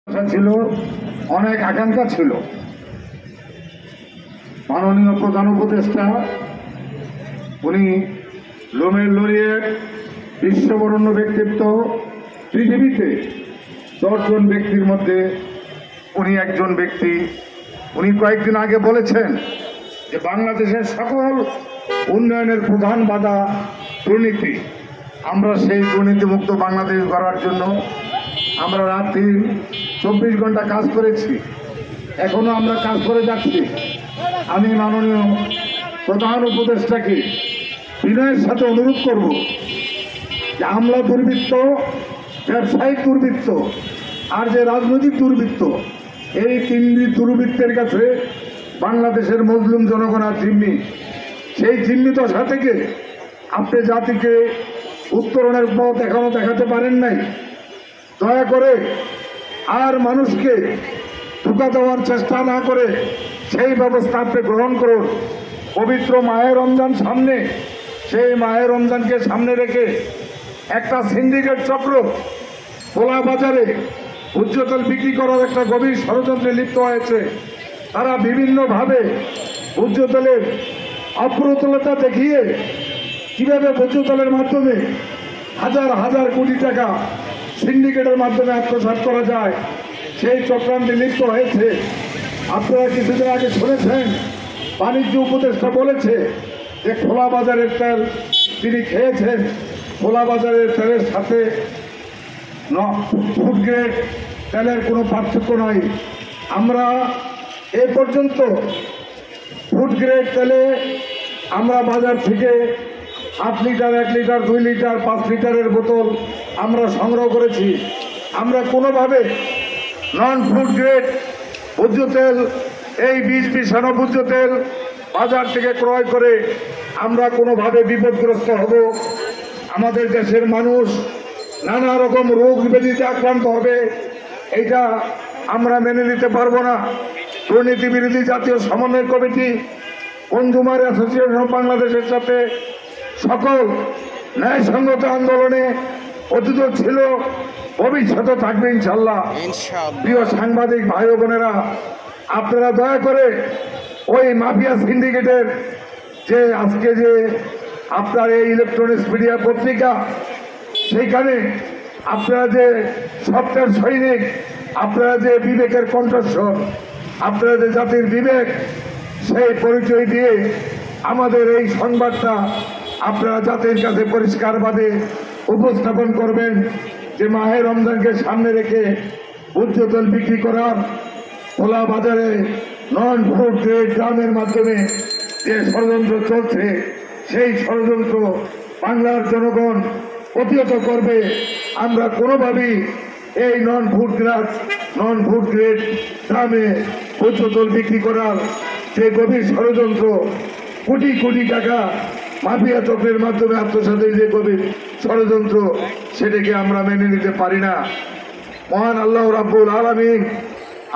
ছিল, অনেক আকাঙ্ক্ষা ছিল। মাননীয় প্রধান উপদেষ্টা উনি লোমের লরিয়ের বিশ্ববরণ্য ব্যক্তিত্ব, পৃথিবীতে 10 জন ব্যক্তির মধ্যে উনি একজন ব্যক্তি। উনি কয়েকদিন আগে বলেছেন যে বাংলাদেশের সকল উন্নয়নের প্রধান বাধা দুর্নীতি। আমরা সেই দুর্নীতিমুক্ত বাংলাদেশ গড়ার জন্য আমরা রাত দিন 24 ঘন্টা কাজ করেছি, এখনো আমরা কাজ করে যাচ্ছি। আমি মাননীয় প্রধান উপদেষ্টাকে বিনয়ের সাথে অনুরোধ করব যে আমলা দুর্বৃত্ত, ব্যবসায়িক দুর্বৃত্ত আর যে রাজনৈতিক দুর্বৃত্ত, এই 3 দুর্বৃত্তের কাছে বাংলাদেশের মজলুম জনগণ আর জিম্মি। সেই জিম্মি দশা থেকে আপনি জাতিকে উত্তরণের পথ এখনো দেখাতে পারেন নাই। দয়া করে আর মানুষকে ধোঁকা দেওয়ার চেষ্টা না করে সেই ব্যবস্থা আপনি গ্রহণ করুন। পবিত্র মায়ের রমজান সামনে, সেই মায়ের রমজানকে সামনে রেখে একটা সিন্ডিকেট চক্র খোলা বাজারে ভোজ্য তেল বিক্রি করার একটা গভীর ষড়যন্ত্রে লিপ্ত হয়েছে। তারা বিভিন্নভাবে ভোজ্য তেলের অপ্রতুলতা দেখিয়ে কীভাবে ভোজ্য তেলের মাধ্যমে হাজার হাজার কোটি টাকা সিন্ডিকেটের মাধ্যমে আত্মসাৎ করা যায়, সেই চক্রান্তে লিপ্ত হয়েছে। আপনারা কিছুদিন আগে শুনেছেন বাণিজ্য উপদেষ্টা বলেছে যে খোলা বাজারের তেল তিনি খেয়েছেন, খোলা বাজারের তেলের সাথে ফুড গ্রেড তেলের কোনো পার্থক্য নাই। আমরা এ পর্যন্ত ফুড গ্রেড তেলে আমরা বাজার থেকে 8 লিটার, 1 লিটার, 2 লিটার, 5 লিটারের বোতল আমরা সংগ্রহ করেছি। আমরা কোনোভাবে নন ফুড গ্রেড ভোজ্য তেল, এই বিষ মিশানো ভোজ্য তেল বাজার থেকে ক্রয় করে আমরা কোনোভাবে বিপদগ্রস্ত হব। আমাদের দেশের মানুষ নানা রকম রোগ ব্যাধিতে আক্রান্ত হবে, এইটা আমরা মেনে নিতে পারবো না। দুর্নীতি বিরোধী জাতীয় সমন্বয় কমিটি কনজুমার অ্যাসোসিয়েশন অফ বাংলাদেশের সাথে সকল ন্যায়সঙ্গত আন্দোলনে অতীত ছিল, ভবিষ্যতে থাকবে ইনশাল্লাহ। প্রিয় সাংবাদিক ভাই ও বোনেরা, আপনারা দয়া করে ওই মাফিয়া সিন্ডিকেটের যে আজকে যে আপনার এই ইলেকট্রনিক্স মিডিয়া পত্রিকা, সেইখানে আপনারা যে সত্যের সৈনিক, আপনারা যে বিবেকের কণ্ঠস্বর, আপনারা যে জাতির বিবেক, সেই পরিচয় দিয়ে আমাদের এই সংবাদটা আপনারা জাতির কাছে পরিষ্কারভাবে উপস্থাপন করবেন যে মাহে রমজানকে সামনে রেখে ভোজ্য তেল বিক্রি করার খোলা বাজারে নন ফুড গ্রেড দামের মাধ্যমে যে ষড়যন্ত্র চলছে, সেই ষড়যন্ত্র বাংলার জনগণ প্রতিহত করবে। আমরা কোনোভাবেই এই নন ফুড গ্রেড দামে ভোজ্য তেল বিক্রি করার যে গভীর ষড়যন্ত্র, কোটি কোটি টাকা মাফিয়া চক্রের মাধ্যমে আত্মসাতের যে গভীর ষড়যন্ত্র, সেটাকে আমরা মেনে নিতে পারি না। মহান আল্লাহ রাব্বুল আলামিন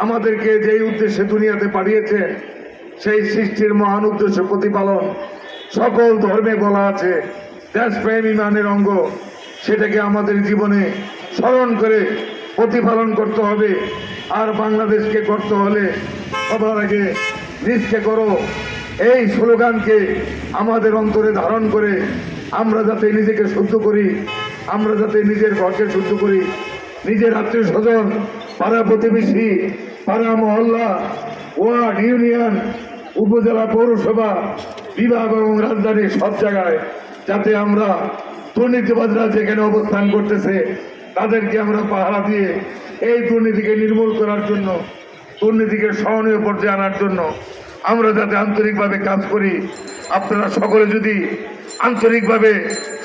আমাদেরকে যেই উদ্দেশ্যে দুনিয়াতে পাঠিয়েছেন, সেই সৃষ্টির মহান উদ্দেশ্য প্রতিপালন সকল ধর্মে বলা আছে, দেশপ্রেম ইমানের অঙ্গ। সেটাকে আমাদের জীবনে স্মরণ করে প্রতিপালন করতে হবে। আর বাংলাদেশকে করতে হলে সবার আগে নিজকে করো, এই স্লোগানকে আমাদের অন্তরে ধারণ করে আমরা যাতে নিজেকে শুদ্ধ করি, আমরা যাতে নিজের ঘরকে শুদ্ধ করি, নিজের আত্মীয় স্বজন, পাড়া প্রতিবেশী, পাড়া মহল্লা, ওয়ার্ড, ইউনিয়ন, উপজেলা, পৌরসভা, বিভাগ এবং রাজধানীর সব জায়গায় যাতে আমরা দুর্নীতিবাজরা যেখানে অবস্থান করতেছে তাদেরকে আমরা পাহারা দিয়ে এই দুর্নীতিকে নির্মূল করার জন্য, দুর্নীতিকে সহনীয় পর্যায়ে আনার জন্য আমরা যাতে আন্তরিকভাবে কাজ করি। আপনারা সকলে যদি আন্তরিকভাবে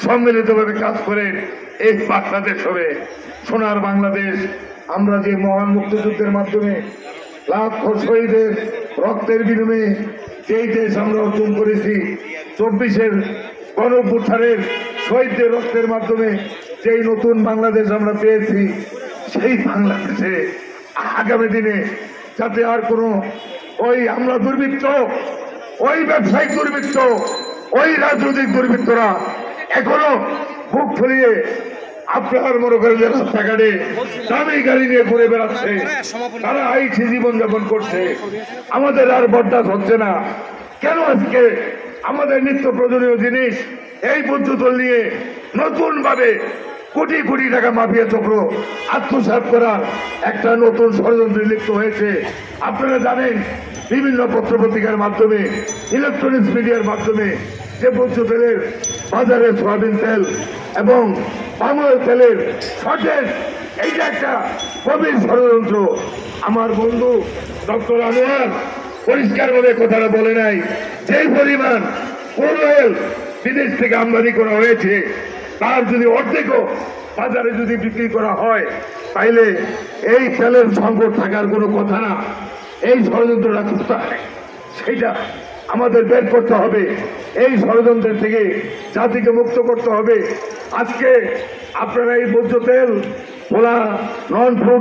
সম্মিলিতভাবে কাজ করেন, এই বাংলাদেশ হবে সোনার বাংলাদেশ। আমরা যে মহান মুক্তিযুদ্ধের মাধ্যমে লাখ শহীদের রক্তের বিনিময়ে যেই দেশ আমরা অর্জন করেছি, 24-এর গণঅভ্যুত্থানের শহীদদের রক্তের মাধ্যমে যেই নতুন বাংলাদেশ আমরা পেয়েছি, সেই বাংলাদেশে আগামী দিনে যাতে আর কোনো ওই আমলা দুর্বৃত্ত, ওই ব্যবসায়িক দুর্বৃত্ত, ওই রাজনৈতিক দুর্বৃত্তরা এখনো বুক ফুলিয়ে আপনার মনে করেন যে রাস্তাঘাটে দামি গাড়ি নিয়ে ঘুরে বেড়াচ্ছে, তারা আইসি জীবনযাপন করছে, আমাদের আর বরদাস্ত হচ্ছে না। কেন আজকে আমাদের নিত্য প্রয়োজনীয় জিনিস এই বর্জ্যতল নিয়ে নতুন ভাবে কোটি কোটি টাকা মাফিয়া চক্র আত্মসাৎ করার একটা নতুন ষড়যন্ত্রে লিপ্ত হয়েছে? আপনারা জানেন বিভিন্ন পত্রপত্রিকার মাধ্যমে, ইলেকট্রনিক্স মিডিয়ার মাধ্যমে যে বর্জ্য তেলের বাজারে সয়াবিন তেল এবং পাম অয়েল তেলের শর্টেজ, এইটা একটা গভীর ষড়যন্ত্র। আমার বন্ধু ডক্টর আনোয়ার পরিষ্কারভাবে কথাটা বলে নাই, যেই পরিমাণ কোল অয়েল বিদেশ থেকে আমদানি করা হয়েছে তার যদি অর্ধেকও বাজারে যদি বিক্রি করা হয় তাইলে এই তেলের সংকট থাকার কোনো কথা না। এই ষড়যন্ত্রটা কোথায় সেইটা আমাদের বের করতে হবে। এই ষড়যন্ত্রের থেকে জাতিকে মুক্ত করতে হবে। আজকে আপনারা এই বর্জ্য তেল, পোলা, নন ফুড